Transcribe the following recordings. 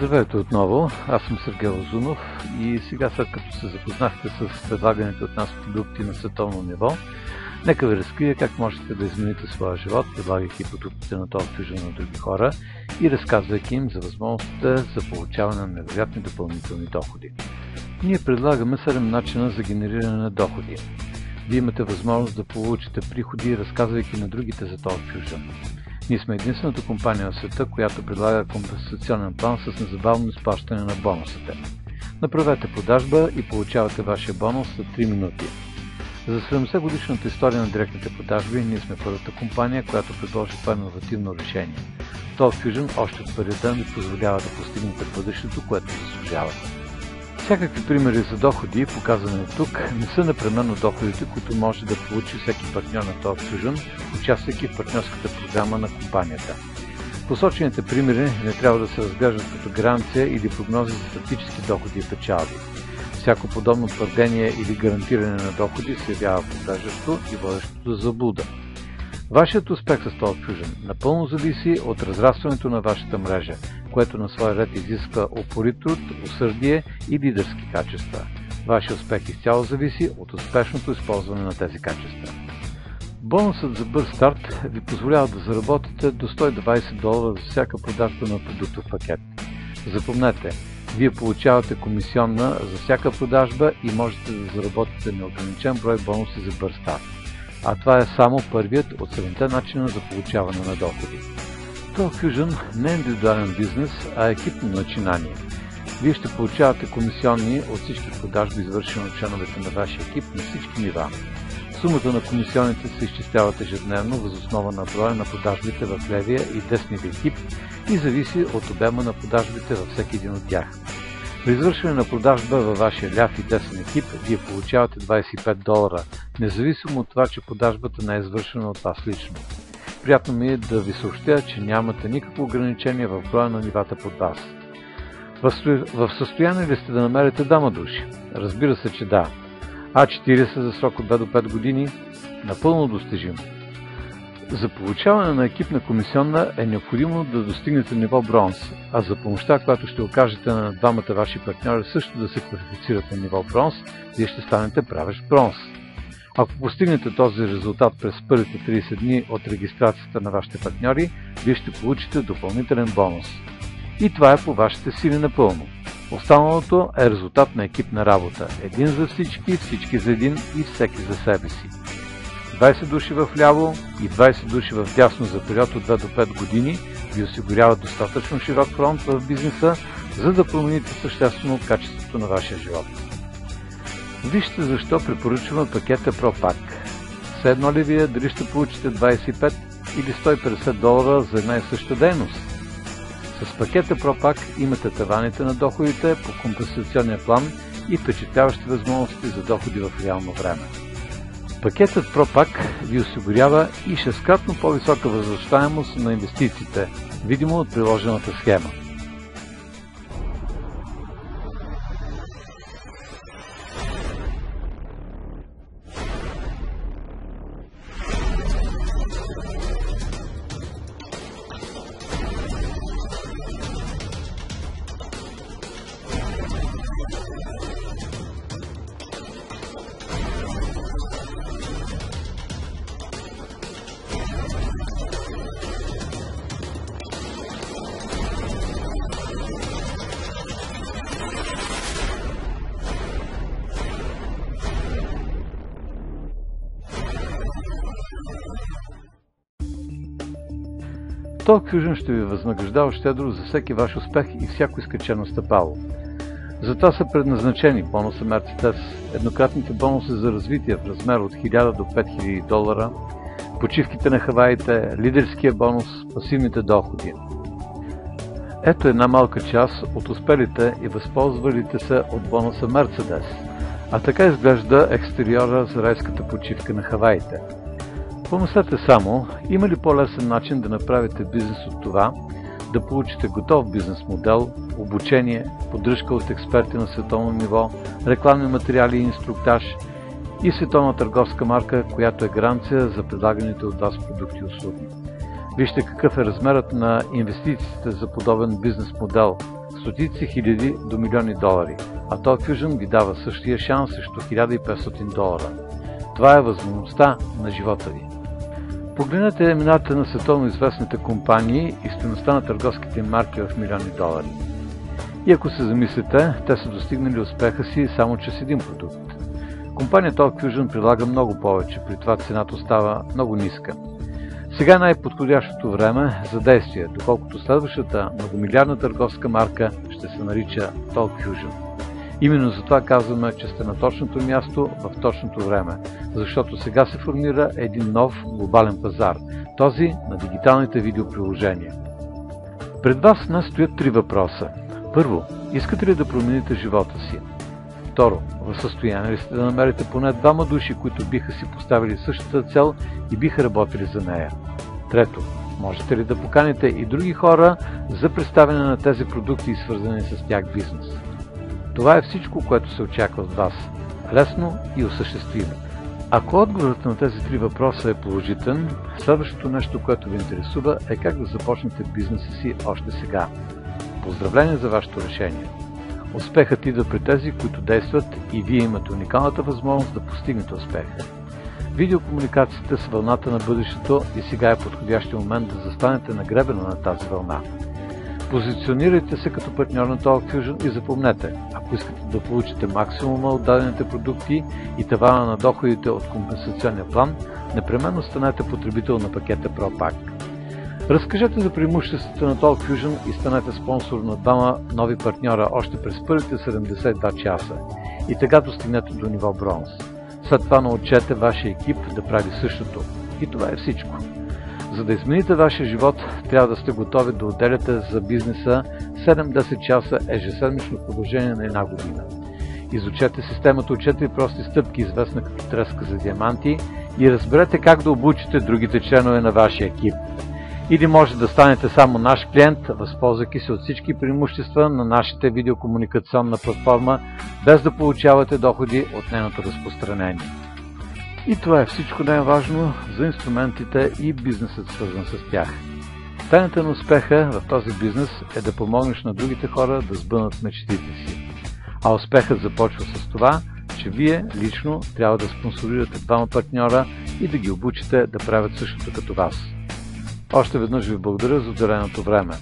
Здравейте отново, аз съм Сергей Лазунов и сега, след като се запознахте с предлаганите от нас продукти на световно ниво, нека ви разкрия как можете да измените своя живот, предлагайки продуктите на Talk Fusion на други хора и разказвайки им за възможностите за получаване на невероятни допълнителни доходи. Ние предлагаме 7 начина за генериране на доходи. Вие имате възможност да получите приходи, разказвайки на другите за Talk Fusion. Ние сме единствената компания в света, която предлага компенсационен план с незабавно изплащане на бонусите. Направете продажба и получавате вашия бонус за 3 минути. За 70 годишната история на директните продажби ние сме първата компания, която предложи това иновативно решение. Talk Fusion още от първия ден ви позволява да постигнете бъдещето, което заслужавате. Всякакви примери за доходи, показани тук, не са непременно доходите, които може да получи всеки партньор на Talk Fusion, участвайки в партньорската програма на компанията. Посочените примери не трябва да се разглеждат като гаранция или прогнози за статически доходи и печалби. Всяко подобно твърдение или гарантиране на доходи се явява подвеждащо и водещо до заблуда. Вашият успех с Talk Fusion напълно зависи от разрастването на вашата мрежа, което на своя ред изисква упорит труд, усърдие и лидерски качества. Вашият успех изцяло зависи от успешното използване на тези качества. Бонусът за бърз старт ви позволява да заработите до $120 за всяка продажба на продуктов пакет. Запомнете, вие получавате комисионна за всяка продажба и можете да заработите неограничен брой бонуси за бърз старт. А това е само първият от 7 начина за получаване на доходи. Talk Fusion не е индивидуален бизнес, а екипно начинание. Вие ще получавате комисионни от всички продажби, извършени от членовете на вашия екип на всички нива. Сумата на комисионните се изчисляват ежедневно въз основа на броя на продажбите в левия и десния екип и зависи от обема на продажбите във всеки един от тях. При извършване на продажба във вашия ляв и десен екип, вие получавате $25, независимо от това, че продажбата не е извършена от вас лично. Приятно ми е да ви съобщя, че нямате никакво ограничение в броя на нивата под вас. В състояние ли сте да намерите двама души? Разбира се, че да. А40 за срок от 2 до 5 години – напълно достижимо. За получаване на екипна комисионна е необходимо да достигнете ниво бронз, а за помощта, която ще окажете на двамата ваши партньори също да се квалифицират на ниво бронз, вие ще станете правещ бронз. Ако постигнете този резултат през първите 30 дни от регистрацията на вашите партньори, вие ще получите допълнителен бонус. И това е по вашите сили напълно. Останалото е резултат на екипна работа. Един за всички, всички за един и всеки за себе си. 20 души в ляво и 20 души в дясно за период от 2 до 5 години ви осигуряват достатъчно широк фронт в бизнеса, за да промените съществено качеството на вашия живот. Вижте защо препоръчваме пакета ProPack. Все едно ли вие дали ще получите 25 или $150 за една и съща дейност? С пакета ProPack имате таваните на доходите по компенсационния план и впечатляващи възможности за доходи в реално време. Пакетът ProPack ви осигурява и 6-кратно по-висока възвръщаемост на инвестициите, видимо от приложената схема. Talk Fusion ще ви възнаграждава щедро за всеки ваш успех и всяко изкачено стъпало. Затова са предназначени бонуса Mercedes, еднократните бонуси за развитие в размер от $1000 до $5000, почивките на Хаваите, лидерския бонус, пасивните доходи. Ето една малка част от успелите и възползвалите се от бонуса Mercedes, а така изглежда екстериора за райската почивка на Хаваите. Помислете само, има ли по-лесен начин да направите бизнес от това, да получите готов бизнес модел, обучение, поддръжка от експерти на световно ниво, рекламни материали и инструктаж и световна търговска марка, която е гаранция за предлаганите от вас продукти и услуги. Вижте какъв е размерът на инвестициите за подобен бизнес модел, стотици хиляди до милиони долари, а Talk Fusion ви дава същия шанс срещу $1500. Това е възможността на живота ви. Погледнете имената на световно известните компании и стойността на търговските им марки в милиони долари. И ако се замислите, те са достигнали успеха си само чрез един продукт. Компания Talk Fusion предлага много повече, при това цената остава много ниска. Сега е най-подходящото време за действие, доколкото следващата многомилиардна търговска марка ще се нарича Talk Fusion. Именно затова казваме, че сте на точното място в точното време, защото сега се формира един нов глобален пазар, този на дигиталните видеоприложения. Пред вас днес стоят 3 въпроса. Първо, искате ли да промените живота си? Второ, в състояние ли сте да намерите поне 2 души, които биха си поставили същата цел и биха работили за нея? Трето, можете ли да поканите и други хора за представяне на тези продукти и свързани с тях бизнес? Това е всичко, което се очаква от вас. Лесно и осъществимо. Ако отговорът на тези 3 въпроса е положителен, следващото нещо, което ви интересува, е как да започнете бизнеса си още сега. Поздравления за вашето решение! Успехът идва при тези, които действат, и вие имате уникалната възможност да постигнете успеха. Видеокомуникациите са вълната на бъдещето и сега е подходящия момент да застанете на гребена на тази вълна. Позиционирайте се като партньор на Talk Fusion и запомнете, ако искате да получите максимума от дадените продукти и тавана на доходите от компенсационния план, непременно станете потребител на пакета ProPack. Разкажете за преимуществата на Talk Fusion и станете спонсор на 2 нови партньора още през първите 72 часа и така достигнете до ниво бронз. След това научете вашия екип да прави същото. И това е всичко. За да измените вашия живот, трябва да сте готови да отделяте за бизнеса 7-10 часа ежеседмично в продължение на 1 година. Изучете системата от 4 прости стъпки, известна като треска за диаманти, и разберете как да обучите другите членове на вашия екип. Или може да станете само наш клиент, възползвайки се от всички преимущества на нашата видеокомуникационна платформа, без да получавате доходи от нейното разпространение. И това е всичко най-важно за инструментите и бизнесът, свързан с тях. Тайната на успеха в този бизнес е да помогнеш на другите хора да сбъднат мечтите си. А успехът започва с това, че вие лично трябва да спонсорирате 2 партньора и да ги обучите да правят същото като вас. Още веднъж ви благодаря за отделеното време.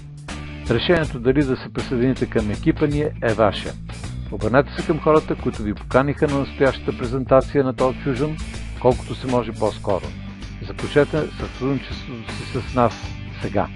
Решението дали да се присъедините към екипа ни е ваше. Обърнете се към хората, които ви поканиха на настоящата презентация на Talk Fusion, колкото се може по-скоро. Започнете сътрудничеството си с нас сега.